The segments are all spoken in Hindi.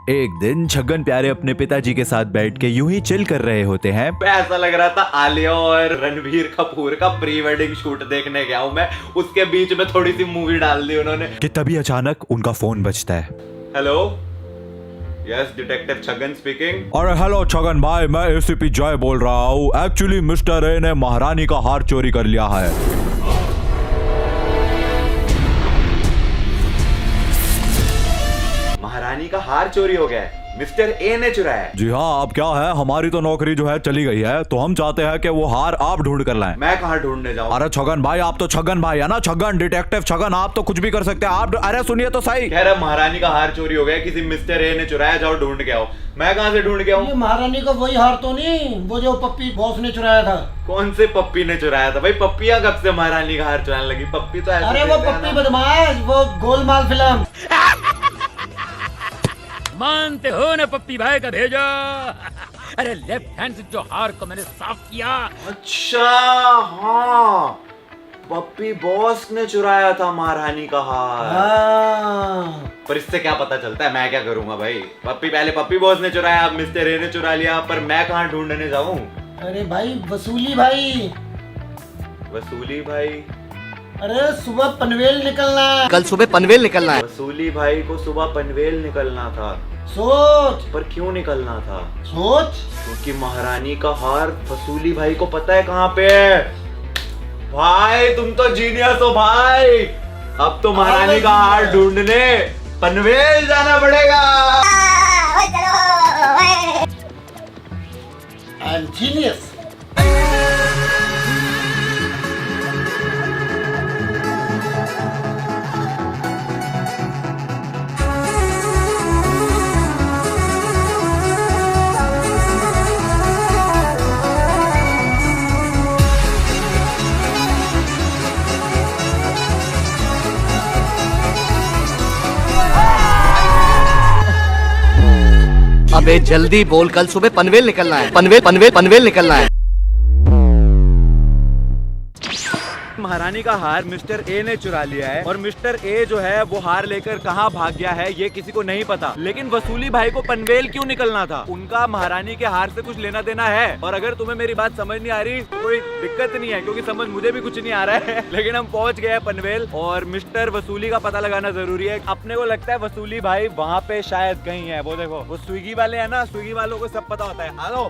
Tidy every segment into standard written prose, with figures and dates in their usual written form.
एक दिन छगन प्यारे अपने पिताजी के साथ बैठ के यूं ही चिल कर रहे होते हैं। ऐसा लग रहा था आलिया और रणबीर कपूर का प्री वेडिंग शूट देखने गया हूँ मैं, उसके बीच में थोड़ी सी मूवी डाल दी उन्होंने कि तभी अचानक उनका फोन बजता है। Hello, yes detective Chhagan speaking. अरे हेलो छगन भाई, मैं एसीपी जय बोल रहा हूँ। एक्चुअली मिस्टर ए ने महारानी का हार चोरी कर लिया है। महारानी का हार चोरी हो गया है, मिस्टर ए ने चुराया है। जी हाँ, अब क्या है, हमारी तो नौकरी जो है चली गई है, तो हम चाहते हैं कि वो हार आप ढूंढ कर लाएं। मैं कहाँ ढूंढने जाऊँ? अरे छगन भाई, आप तो छगन भाई है ना, छगन डिटेक्टिव छगन, आप तो कुछ भी कर सकते हैं। आप अरे सुनिए तो सही, कह रहा महारानी का हार चोरी हो गया, किसी मिस्टर ए ने चुराया, जाओ ढूंढ के आओ। मैं कहाँ से ढूंढ के आऊँ? ये महारानी का वही हार तो नहीं, वो जो पप्पी बॉस ने चुराया था। कौन से पप्पी ने चुराया था भाई? पप्पियां कब से महारानी का हार चुराने लगी? पप्पी तो ऐसे अरे वो देते हैं पप्पी ना। बदमाश, वो गोलमाल फिल्म। मानते हो ना पप्पी भाई का भेजा। अरे लेफ्ट हैंड से जो हार को मैंने साफ किया। अच्छा हाँ, पप्पी बॉस ने चुराया था महारानी का हार। हाँ। पर इससे क्या पता चलता है? मैं क्या करूंगा भाई? पहले पप्पी बॉस ने चुराया, अब मिस्टर ए ने चुरा लिया, पर मैं कहाँ ढूंढने जाऊं? अरे भाई वसूली भाई। वसूली भाई? अरे सुबह पनवेल निकलना है। कल सुबह पनवेल निकलना है। वसूली भाई को सुबह पनवेल निकलना था। सोच। पर क्यों निकलना था? सोच। क्योंकि महारानी का हार वसूली भाई को पता है कहाँ पे है। भाई तुम तो जीनियस हो भाई। अब तो महारानी का हार ढूंढने पनवेल जाना पड़ेगा। I am genius. अबे जल्दी बोल, कल सुबह पनवेल निकलना है। पनवेल निकलना है। महारानी का हार मिस्टर ए ने चुरा लिया है और मिस्टर ए जो है वो हार लेकर कहाँ भाग गया है ये किसी को नहीं पता। लेकिन वसूली भाई को पनवेल क्यों निकलना था? उनका महारानी के हार से कुछ लेना देना है। और अगर तुम्हें मेरी बात समझ नहीं आ रही कोई दिक्कत नहीं है, क्योंकि समझ मुझे भी कुछ नहीं आ रहा है। लेकिन हम पहुंच गए हैं पनवेल और मिस्टर वसूली का पता लगाना जरूरी है। अपने को लगता है वसूली भाई वहाँ पे शायद कहीं है। वो देखो, वो स्विगी वाले है ना, स्विगी वालों को सब पता होता है। हेलो,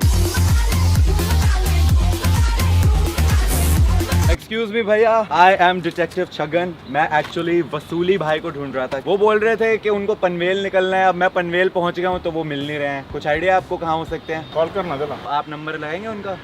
एक्सक्यूज मी भैया, आई एम डिटेक्टिव छगन। मैं एक्चुअली वसूली भाई को ढूंढ रहा था। वो बोल रहे थे कि उनको पनवेल निकलना है। अब मैं पनवेल पहुंच गया हूं तो वो मिल नहीं रहे हैं। कुछ आइडिया आपको कहाँ हो सकते हैं? कॉल करना जरा। आप नंबर लगाएंगे उनका?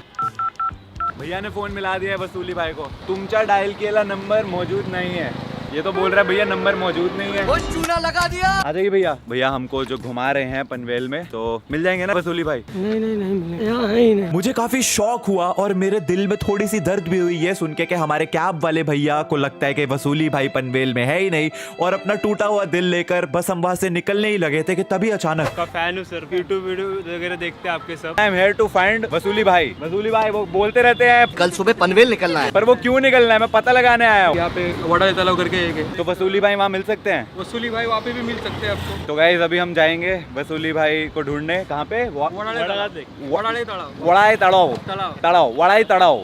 भैया ने फोन मिला दिया है वसूली भाई को। तुमचा डायल किया नंबर मौजूद नहीं है। ये तो बोल रहा है भैया नंबर मौजूद नहीं है। वो चूना लगा दिया। आ जाइए भैया। भैया हमको जो घुमा रहे हैं पनवेल में, तो मिल जाएंगे ना वसूली भाई? नहीं यहाँ है ही नहीं। मुझे काफी शौक हुआ और मेरे दिल में थोड़ी सी दर्द भी हुई ये सुन के कि हमारे कैब वाले भैया को लगता है कि वसूली भाई पनवेल में है ही नहीं, और अपना टूटा हुआ दिल लेकर बस हम वहां से निकलने ही लगे थे कि तभी अचानक का फैन हूँ सर, यूट्यूब वीडियो वगैरह देखते हैं आपके सब। I am here to find Vasooli Bhai. वसूली भाई वो बोलते रहते हैं कल सुबह पनवेल निकलना है। पर वो क्यों निकलना है मैं पता लगाने आया हूँ। यहाँ पे वड़ा तालाब करके एक है। तो वसूली भाई वहाँ मिल सकते हैं? वसूली भाई वहाँ पे भी मिल सकते हैं आपको। तो गाइस अभी हम जाएंगे वसूली भाई को ढूंढने। कहाँ पे? वड़ाले तालाब। वड़ाई तड़ाव। तड़ाव वड़ाई तड़ाव।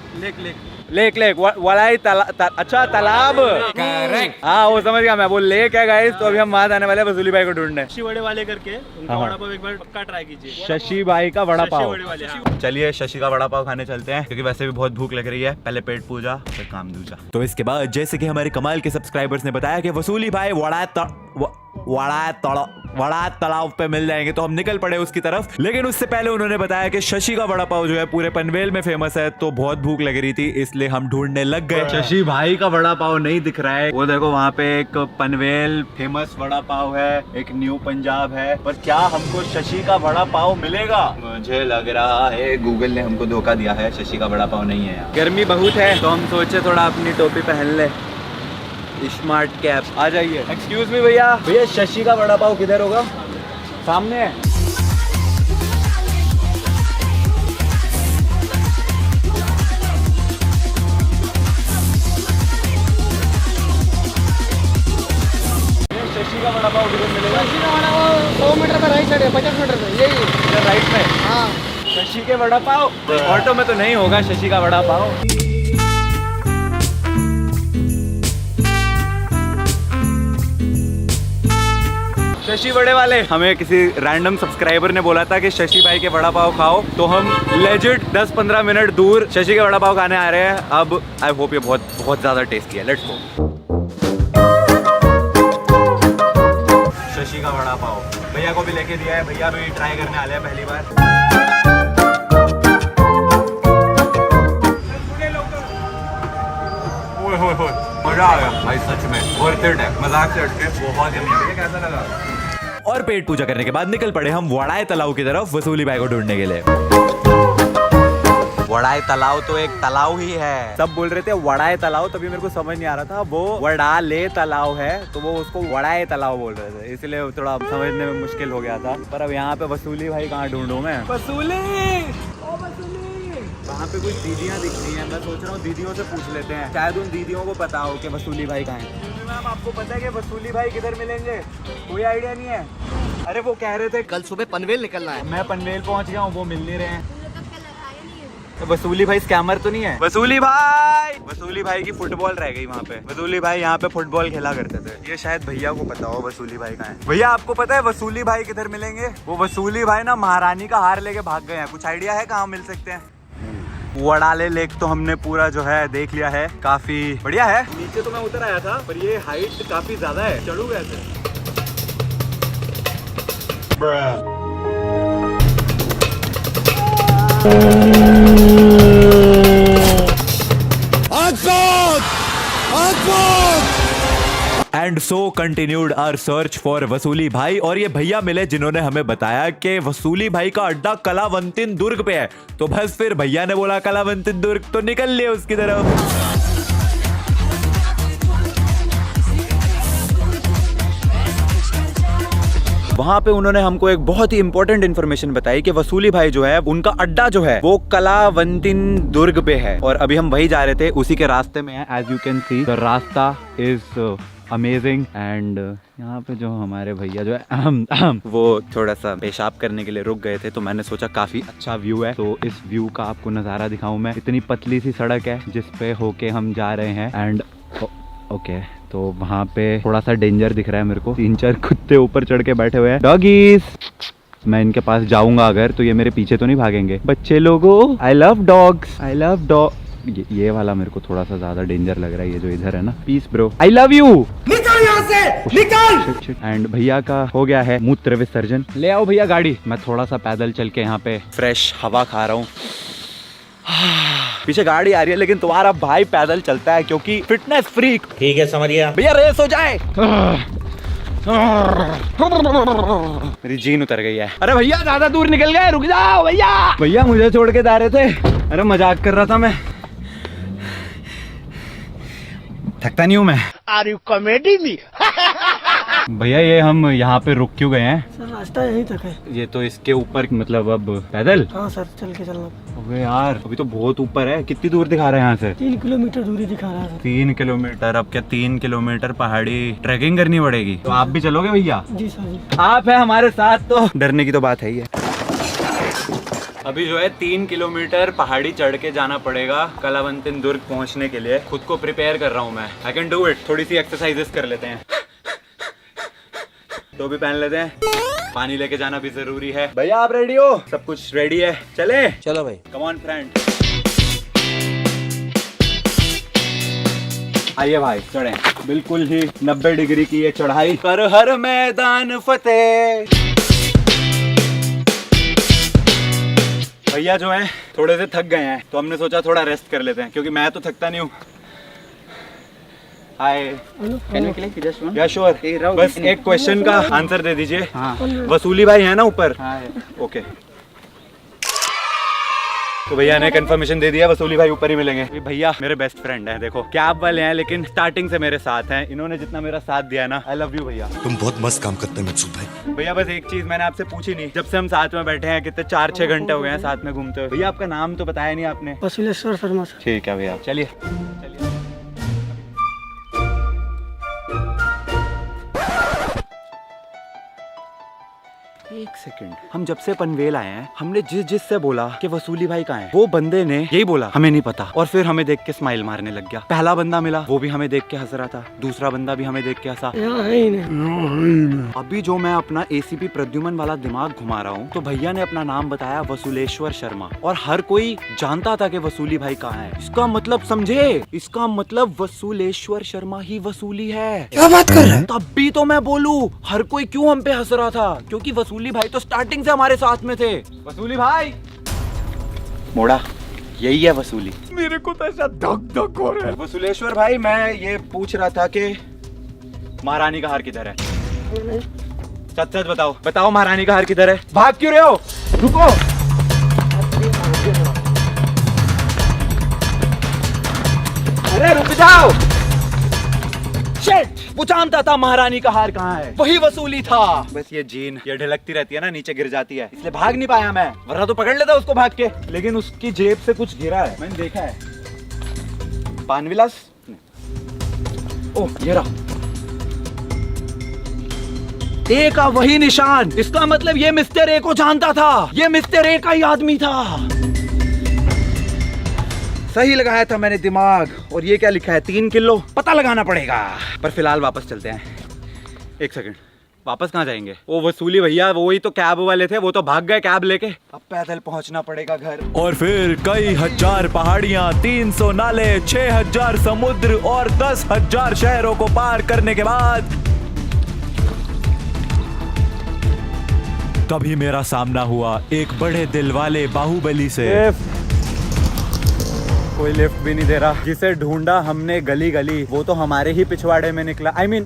लेक वड़ाई अच्छा तालाब। हाँ वो समझ गया मैं, वो लेक है गाइस। तो अभी हम वहाँ जाने वाले हैं वसूली भाई को ढूंढने। शशि वड़े वाले करके उनका हाँ। वड़ा पाव एक बार पक्का ट्राई कीजिए। शशि भाई का वड़ा पाव। वड़े वाले, हाँ। चलिए शशि का वड़ा पाव खाने चलते हैं, क्योंकि वैसे भी बहुत भूख लग रही है। पहले पेट पूजा फिर काम दूजा। तो इसके बाद जैसे कि हमारे कमाल के सब्सक्राइबर्स ने बताया कि वसूली भाई वड़ा तालाब पे मिल जाएंगे, तो हम निकल पड़े उसकी तरफ। लेकिन उससे पहले उन्होंने बताया कि शशि का वड़ा पाव जो है पूरे पनवेल में फेमस है, तो बहुत भूख लग रही थी इसलिए हम ढूंढने लग गए। शशि भाई का वड़ा पाव नहीं दिख रहा है। वो देखो वहाँ पे एक पनवेल फेमस वड़ा पाव है, एक न्यू पंजाब है, पर क्या हमको शशि का वड़ा पाव मिलेगा? मुझे लग रहा है गूगल ने हमको धोखा दिया है, शशि का वड़ा पाव नहीं है। गर्मी बहुत है तो हम सोचे थोड़ा अपनी टोपी पहन ले, स्मार्ट कैप। आ जाइए। एक्सक्यूज मी भैया, भैया शशि का वड़ा पाव किधर होगा? सामने है। शशि का वड़ा पाव किधर मिलेगा? 100 मीटर का राइट साइड है, 50 मीटर का यही है। इधर राइट में हाँ शशि के वड़ा पाव। ऑटो में तो नहीं होगा शशि का वड़ा पाव। शशि बड़े वाले, हमें किसी रैंडम सब्सक्राइबर ने बोला था कि शशि भाई के वड़ा पाव खाओ, तो हम लेजिट 10-15 मिनट दूर शशि के वड़ा पाव खाने आ रहे हैं। अब आई होप ये बहुत बहुत ज़्यादा टेस्टी है। Let's go. शशि का वड़ा पाव भैया को भी लेके दिया है, भैया भी ट्राई करने वाले हैं पहली बार। मजा आ गया भाई, सच में वर्थ इट है, मजाक से हटके बहुत यम्मी है। कैसा लगा? और पेट पूजा करने के बाद निकल पड़े हम वड़ाई तालाब की तरफ वसूली भाई को ढूंढने के लिए। वड़ाई तालाब तो एक तालाब ही है। सब बोल रहे थे वड़ाई तालाब, तभी मेरे को समझ नहीं आ रहा था वो वड़ाले तालाब है, तो वो उसको वड़ाई तालाब बोल रहे थे, इसलिए थोड़ा समझने में मुश्किल हो गया था। पर अब यहाँ पे वसूली भाई कहाँ ढूंढूं मैं? वसूली, ओ वसूली, वहाँ पे कुछ दीदियाँ दिख रही हैं। मैं सोच रहा हूँ दीदियों से पूछ लेते हैं, शायद उन दीदियों को पता हो कि वसूली भाई कहाँ है। मैम आपको पता है कि वसूली भाई किधर मिलेंगे? कोई आइडिया नहीं है? अरे वो कह रहे थे कल सुबह पनवेल निकलना है। मैं पनवेल पहुँच गया हूँ, वो मिल नहीं रहे हैं। तो वसूली भाई स्कैमर तो नहीं है? वसूली भाई की फुटबॉल रह गई वहाँ पे। वसूली भाई यहाँ पे फुटबॉल खेला करते थे। ये शायद भैया को पता हो वसूली भाई कहाँ है। भैया आपको पता है वसूली भाई किधर मिलेंगे? वो वसूली भाई ना महारानी का हार लेके भाग गए हैं। कुछ आइडिया है कहाँ मिल सकते हैं? वड़ाले लेक तो हमने पूरा जो है देख लिया है, काफी बढ़िया है। नीचे तो मैं उतर आया था, पर ये हाइट काफी ज्यादा है, चढ़ू कैसे? And so continued our search for Vasooli Bhai. और ये भैया मिले जिन्होंने हमें बताया कि वसूली भाई का अड्डा कलावंतिन दुर्ग पे है। तो बस फिर भैया ने बोला कलावंतिन दुर्ग, तो निकल लिए उसकी तरफ। वहाँ पे उन्होंने हमको एक बहुत ही इंपॉर्टेंट इन्फॉर्मेशन बताई कि वसूली भाई जो है उनका अड्डा जो है वो कलावंतिन दुर्ग पे है। और अभी हम वही जा रहे थे, उसी के रास्ते में है। As you can see the rasta is amazing. And यहाँ पे जो हमारे भैया जो है वो थोड़ा सा पेशाब करने के लिए रुक गए थे, तो मैंने सोचा काफी अच्छा व्यू है, तो इस व्यू का आपको नज़ारा दिखाऊं मैं। इतनी पतली सी सड़क है जिसपे होके हम जा रहे हैं। एंड ओके, तो वहाँ पे थोड़ा सा डेंजर दिख रहा है मेरे को। 3-4 कुत्ते ऊपर चढ़ के बैठे हुए हैं, डॉगीज। मैं इनके पास जाऊंगा अगर, तो ये मेरे पीछे तो नहीं भागेंगे। बच्चे लोगों, I love dogs, I love dog. ये वाला मेरे को थोड़ा सा ज्यादा डेंजर लग रहा है, ये जो इधर है ना। Peace bro, I love you, निकल यहाँ से, निकल। एंड भैया का हो गया है मूत्र विसर्जन। ले आओ भैया गाड़ी। मैं थोड़ा सा पैदल चल के यहाँ पे फ्रेश हवा खा रहा हूँ। पीछे गाड़ी आ रही है, लेकिन तुम्हारा भाई पैदल चलता है क्योंकि फिटनेस फ्रीक। ठीक है, समझ गया भैया, रेस हो जाए। मेरी जीन उतर गई है। अरे भैया ज्यादा दूर निकल गए, रुक जाओ भैया। भैया मुझे छोड़ के जा रहे थे। अरे मजाक कर रहा था मैं, थकता नहीं हूँ मैं। Are you comedy me? भैया ये हम यहाँ पे रुक क्यों गए हैं? सर रास्ता यहीं तक है। ये तो इसके ऊपर मतलब अब पैदल? हाँ सर, चल के चलना। अबे यार, अभी तो बहुत ऊपर है। कितनी दूर दिखा रहा है यहाँ से? 3 किलोमीटर दूरी दिखा रहा है। 3 किलोमीटर? अब क्या 3 किलोमीटर पहाड़ी ट्रैकिंग करनी पड़ेगी? तो आप भी चलोगे भैया? जी सर जी। आप है हमारे साथ, तो डरने की तो बात है ही है। अभी जो है 3 किलोमीटर पहाड़ी चढ़ के जाना पड़ेगा कलावंतिन दुर्ग पहुंचने के लिए। खुद को प्रिपेयर कर रहा हूँ मैं। I can do it. थोड़ी सी एक्सरसाइजेस कर लेते हैं, टोपी पहन लेते हैं, पानी लेके जाना भी जरूरी है। भैया आप रेडी हो? सब कुछ रेडी है, चले? चलो भाई। Come on friend. आइए भाई, चढ़े। बिल्कुल ही 90 डिग्री की ये चढ़ाई, कर हर मैदान फतेह। भैया जो है थोड़े से थक गए हैं, तो हमने सोचा थोड़ा रेस्ट कर लेते हैं, क्योंकि मैं तो थकता नहीं हूँ। हाय, या श्योर। बस एक क्वेश्चन का आंसर दे दीजिए। वसूली भाई है ना ऊपर? ओके, तो भैया ने कंफर्मेशन दे दिया, वसूली भाई ऊपर ही मिलेंगे। भैया मेरे बेस्ट फ्रेंड हैं, देखो कैब वाले हैं, लेकिन स्टार्टिंग से मेरे साथ हैं। इन्होंने जितना मेरा साथ दिया ना, आई लव यू भैया। तुम बहुत मस्त काम करते हैं मकसूद भाई। भैया बस एक चीज मैंने आपसे पूछी नहीं, जब से हम साथ में बैठे हैं, कितने 4-6 घंटे हो गए हैं साथ में घूमते हुए। भैया आपका नाम तो बताया नहीं आपने? वसूलेश्वर शर्मा सर। ठीक है भैया, चलिए चलिए। सेकंड, हम जब से पनवेल आए हैं हमने जिससे बोला कि वसूली भाई कहाँ है, वो बंदे ने यही बोला हमें नहीं पता, और फिर हमें देख के स्माइल मारने लग गया। पहला बंदा मिला, वो भी हमें देख के हंस रहा था, दूसरा बंदा भी हमें देख के हंसा। अभी जो मैं अपना एसीपी प्रद्युमन वाला दिमाग घुमा रहा हूँ तो भैया ने अपना नाम बताया वसूलेश्वर शर्मा, और हर कोई जानता था कि वसूली भाई कहाँ है। इसका मतलब समझे, इसका मतलब वसूलेश्वर शर्मा ही वसूली है। क्या बात कर रहा है? तब भी तो मैं बोलूं हर कोई क्यों हम पे हंस रहा था, क्योंकि वसूली भाई तो स्टार्टिंग से हमारे साथ में थे। वसूली भाई मोड़ा, यही है वसूली। मेरे को तो ऐसा धक धक हो रहा है। वसूलेश्वर भाई मैं ये पूछ रहा था कि महारानी का हार किधर है? सच सच बताओ, बताओ महारानी का हार किधर है? भाग क्यों रहे हो? रुको, अरे रुक जाओ। शिट, वो जानता था महारानी का हार कहाँ है, वही वसूली था। बस ये जीन ये ढलकती रहती है ना, नीचे गिर जाती है, इसलिए भाग नहीं पाया मैं, वरना तो पकड़ लेता उसको भाग के। लेकिन उसकी जेब से कुछ गिरा है, मैंने देखा है। पानविलास, ओह ये रहा, ए का वही निशान। इसका मतलब ये मिस्टर ए को जानता था, ये मिस्टर ए का ही आदमी था। सही लगाया था मैंने दिमाग। और ये क्या लिखा है? 3 किलो, पता लगाना पड़ेगा। पर फिलहाल वापस चलते हैं। एक सेकंड, वापस कहाँ जाएंगे? वो वसूली भैया वो ही तो कैब वाले थे, वो तो भाग गए कैब लेके। अब पैदल पहुंचना पड़ेगा घर। और फिर कई हजार पहाड़ियां, 300 नाले, 6000 समुद्र और 10,000 शहरों को पार करने के बाद तभी मेरा सामना हुआ एक बड़े दिल वाले बाहुबली से। कोई लिफ्ट भी नहीं दे रहा। जिसे ढूंढा हमने गली गली, वो तो हमारे ही पिछवाड़े में निकला। I mean,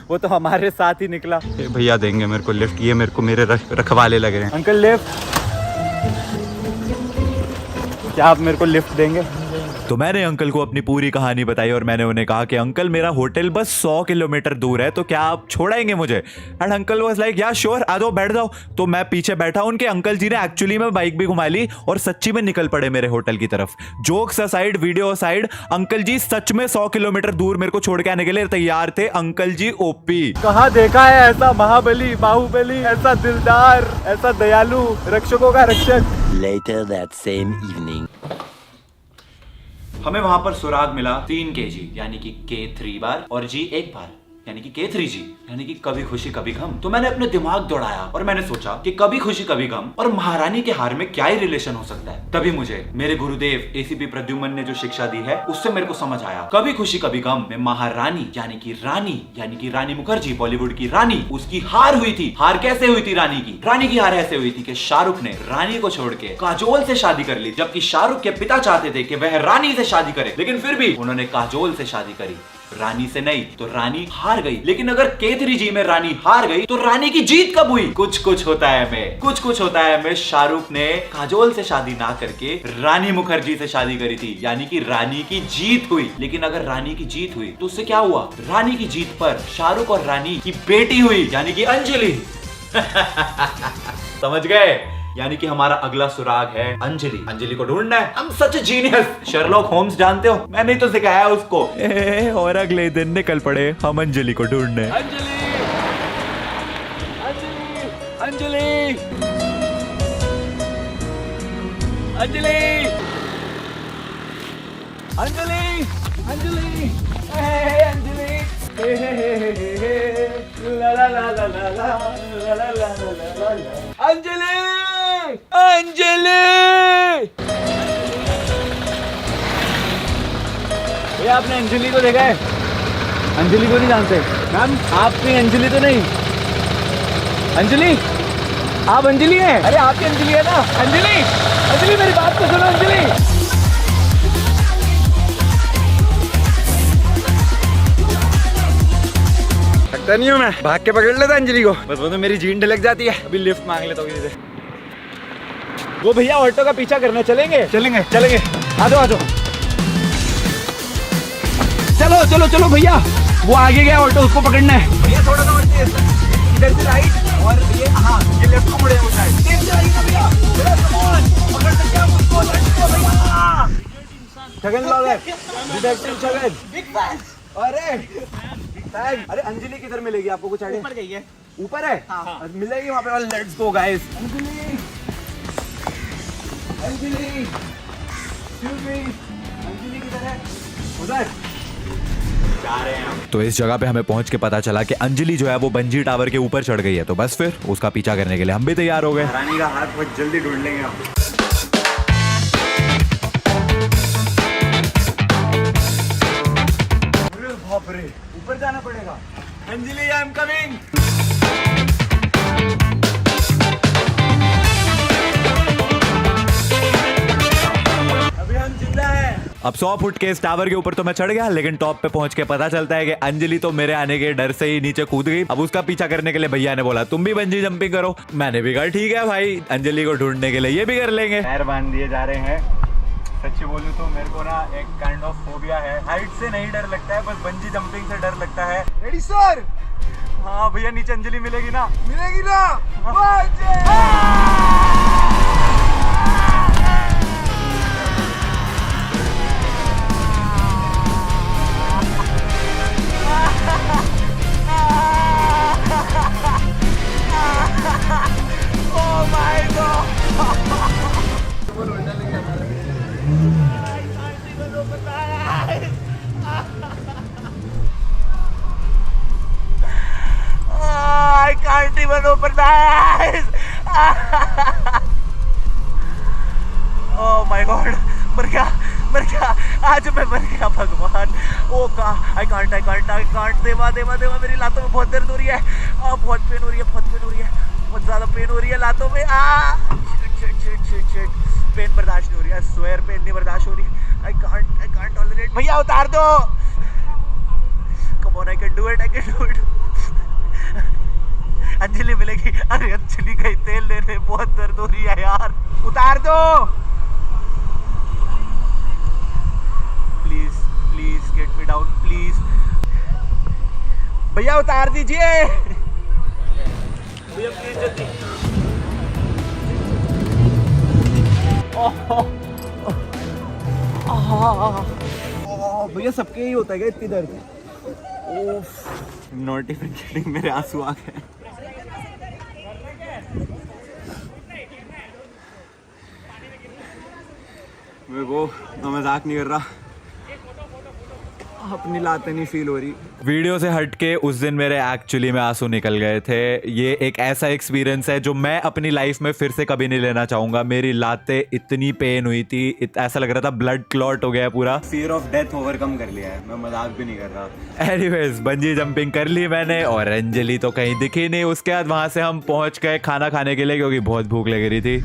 वो तो हमारे साथ ही निकला। भैया देंगे मेरे को लिफ्ट, ये मेरे को मेरे रखवाले लग रहे हैं। अंकल लिफ्ट, क्या आप मेरे को लिफ्ट देंगे? तो मैंने अंकल को अपनी पूरी कहानी बताई और मैंने उन्हें कहा कि अंकल मेरा होटल बस 100 किलोमीटर दूर है, तो क्या आप छोड़ाएंगे मुझे? एंड अंकल वाज लाइक या श्योर, आ जाओ बैठ जाओ। तो मैं पीछे बैठा, उनके अंकल जी ने एक्चुअली में बाइक भी घुमा ली और सच्ची में निकल पड़े मेरे होटल की तरफ। Jokes aside, video aside, uncle ji सच में 100 किलोमीटर दूर मेरे को छोड़ के आने के लिए तैयार थे। अंकल जी ओपी। कहाँ देखा है ऐसा महाबली, बाहुबली, ऐसा दिलदार, ऐसा दयालु, रक्षकों का रक्षक। Later that same evening. हमें वहां पर सुराग मिला 3 kg यानी कि K3 बार और G 1 बार यानी कि K3G यानी कि कभी खुशी कभी गम। तो मैंने अपने दिमाग दौड़ाया और मैंने सोचा कि कभी खुशी कभी गम और महारानी के हार में क्या ही रिलेशन हो सकता है। तभी मुझे मेरे गुरुदेव एसीपी प्रद्युमन ने जो शिक्षा दी है उससे मेरे को समझ आया, कभी खुशी कभी गम में महारानी यानी कि रानी मुखर्जी, बॉलीवुड की रानी, उसकी हार हुई थी। हार कैसे हुई थी रानी की? रानी की हार ऐसे हुई थी कि शाहरुख ने रानी को छोड़ के काजोल से शादी कर ली, जबकि शाहरुख के पिता चाहते थे कि वह रानी से शादी करे, लेकिन फिर भी उन्होंने काजोल से शादी करी, रानी से नहीं। तो रानी हार गई। लेकिन अगर K3G में रानी हार गई तो रानी की जीत कब हुई? कुछ होता है मैं शाहरुख ने काजोल से शादी ना करके रानी मुखर्जी से शादी करी थी, यानी कि रानी की जीत हुई। लेकिन अगर रानी की जीत हुई तो उससे क्या हुआ? रानी की जीत पर शाहरुख और रानी की बेटी हुई, यानी कि अंजलि। समझ गए? यानी कि हमारा अगला सुराग है अंजलि। अंजलि को ढूंढना है। हम सच जीनियस। शर्लॉक होम्स जानते हो? मैंने तो सिखाया उसको। और अगले दिन निकल पड़े हम अंजलि को ढूंढने। अंजलि, अंजलि, अंजलि, अंजलि, अंजलि, अंजलि, ला ला ला ला ला ला ला ला ला ला ला। अंजलि, अंजलि, भैया आपने अंजलि को देखा है? अंजलि को नहीं जानते? मैम आपकी अंजलि तो नहीं? अंजलि, आप अंजलि हैं? अरे आपकी अंजलि है ना? अंजलि, अंजलि मेरी बात तो सुनो। अंजलि, लगता नहीं हूँ मैं, भाग के पकड़ लेता अंजलि को, बस वो तो मेरी जीन ढलक जाती है। अभी लिफ्ट मांग लेता हूँ किसी से। वो भैया ऑटो का पीछा करने चलेंगे? चलेंगे, चलेंगे। आ जाओ, आ जाओ। चलो चलो चलो भैया, वो आगे गया ऑटो, उसको पकड़ना है। भैया थोड़ा सा इधर से राइट और ये हाँ ये लेफ्ट को मुड़े होता है। तेज से आइए भैया, पकड़ सकते हैं उसको। भैया छगन ब्लॉगर, डिटेक्टिव छगन। अरे अरे अंजलि किधर मिलेगी आपको, कुछ आइडिया? ऊपर गई है। ऊपर है? हाँ। मिलेगी वहाँ पे। Let's go guys. Anjali, Anjali, excuse me, Anjali किधर है? उधर जा रहे हैं हम। तो इस जगह पे हमें पहुंच के पता चला कि अंजलि जो है वो बंजी टावर के ऊपर चढ़ गई है। तो बस फिर उसका पीछा करने के लिए हम भी तैयार हो गए। रानी का हाथ बहुत जल्दी ढूंढ लेंगे हम। अरे बाप रे, ऊपर जाना पड़ेगा। Anjali, I am coming. अभी हम जिंदा है। अब 100 फुट के इस टावर के ऊपर तो मैं चढ़ गया, लेकिन टॉप पे पहुंच के पता चलता है कि अंजलि तो मेरे आने के डर से ही नीचे कूद गई। अब उसका पीछा करने के लिए भैया ने बोला तुम भी बंजी जंपिंग करो। मैंने भी कहा ठीक है भाई, अंजलि को ढूंढने के लिए ये भी कर लेंगे। पैर बांध दिए जा रहे हैं। सच्ची बोलूं तो मेरे को ना एक काइंड ऑफ फोबिया है। हाइट से नहीं डर लगता है, बस बंजी जंपिंग से डर लगता है। Ready sir? हाँ भैया, नीचे अंजलि मिलेगी ना? मिलेगी ना? Oh my God! I can't even open my eyes. Oh my God! मर गया, आज मैं मर गया भगवान। ओ का I can't। देवा मेरी लातों में बहुत दर्द हो रही है। बहुत पेन हो रही है, बहुत ज़्यादा पेन हो रही है लातों में। शिट। पेन बर्दाश्त नहीं हो रही है। स्वेयर पेन नहीं बर्दाश्त हो रही है। I can't tolerate। भैया उतार दो। Come on, I can do it। Anjali मिलेगी। अरे अंजलि गई तेल लेने, बहुत दर्द हो रही है यार। उतार दो please get me down please. भैया उतार दीजिए भैया, प्लीज जल्दी। भैया सबके ही होता है क्या इतनी दर्द? नॉट इवन किडिंग, मेरे आंसू आ गए। मेरे को मैं मजाक नहीं कर रहा, अपनी लातें नहीं फील हो रही। वीडियो से हटके उस दिन मेरे एक्चुअली में आंसू निकल गए थे। ये एक ऐसा एक्सपीरियंस है जो मैं अपनी लाइफ में फिर से कभी नहीं लेना चाहूंगा। मेरी लातें इतनी पेन हुई थी, ऐसा लग रहा था ब्लड क्लॉट हो गया पूरा। फियर ऑफ डेथ ओवरकम कर लिया है, मैं मजाक भी नहीं कर रहा। एनीवेज, बंजी जंपिंग कर ली मैंने और अंजलि तो कहीं दिखी नहीं। उसके बाद वहां से हम पहुंच गए खाना खाने के लिए, क्योंकि बहुत भूख लग रही थी।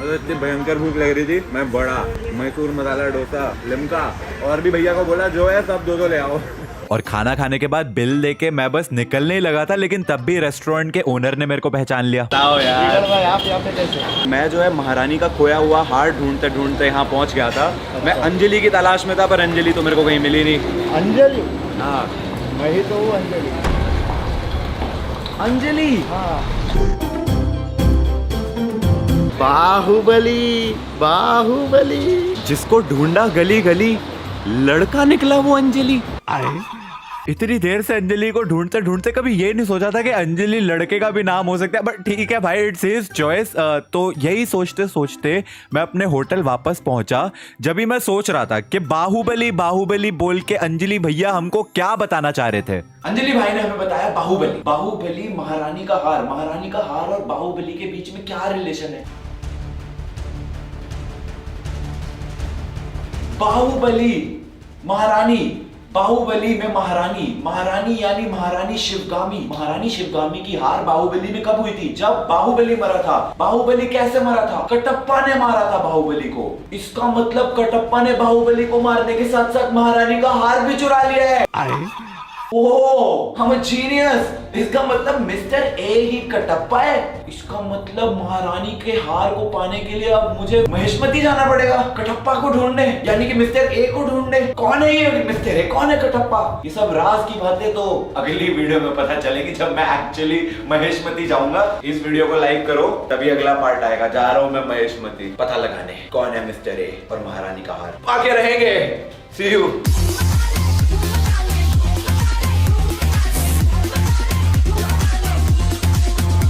इतनी भयंकर भूख लग रही थी, मैं बड़ा मैसूर मसाला डोसा, लिमका और भी भैया को बोला जो है सब दो ले आओ। और खाना खाने के बाद बिल देके मैं बस निकलने ही लगा था, लेकिन तब भी रेस्टोरेंट के ओनर ने मेरे को पहचान लिया। मैं जो है महारानी का खोया हुआ हार ढूंढते ढूंढते यहाँ पहुँच गया था। मैं अंजलि की तलाश में था, पर अंजलि तो मेरे को कहीं मिली नहीं। अंजलि? हाँ वही तो हूँ अंजलि। हाँ। बाहुबली। जिसको ढूंढा गली गली, लड़का निकला वो अंजलि। इतनी देर से अंजलि को ढूंढते ढूंढते कभी ये नहीं सोचा था कि अंजलि लड़के का भी नाम हो सकता है, बट ठीक है भाई, इट्स हिज चॉइस। तो यही सोचते सोचते मैं अपने होटल वापस पहुंचा। जब भी मैं सोच रहा था कि बाहुबली बोल के अंजलि भैया हमको क्या बताना चाह रहे थे। अंजलि भाई ने हमें बताया बाहुबली महारानी का हार और बाहुबली के बीच में क्या रिलेशन है। बाहुबली में महारानी यानी महारानी शिवगामी की हार बाहुबली में कब हुई थी? जब बाहुबली मरा था। बाहुबली कैसे मरा था? कटप्पा ने मारा था बाहुबली को। इसका मतलब कटप्पा ने बाहुबली को मारने के साथ साथ महारानी का हार भी चुरा लिया है। ओह, I'm a genius। इसका मतलब मिस्टर ए ही कटप्पा है। इसका मतलब महारानी के हार को पाने के लिए अब मुझे महेशमती जाना पड़ेगा कटप्पा को ढूंढने, यानी कि मिस्टर ए को ढूंढने। कौन है ये मिस्टर ए, कौन है कटप्पा? ये सब राज की बातें तो अगली वीडियो में पता चलेगी, जब मैं एक्चुअली महेशमती जाऊंगा। इस वीडियो को लाइक करो, तभी अगला पार्ट आएगा। जा रहा हूं मैं महेशमती पता लगाने कौन है मिस्टर ए और महारानी का हार। आके रहेंगे। See you।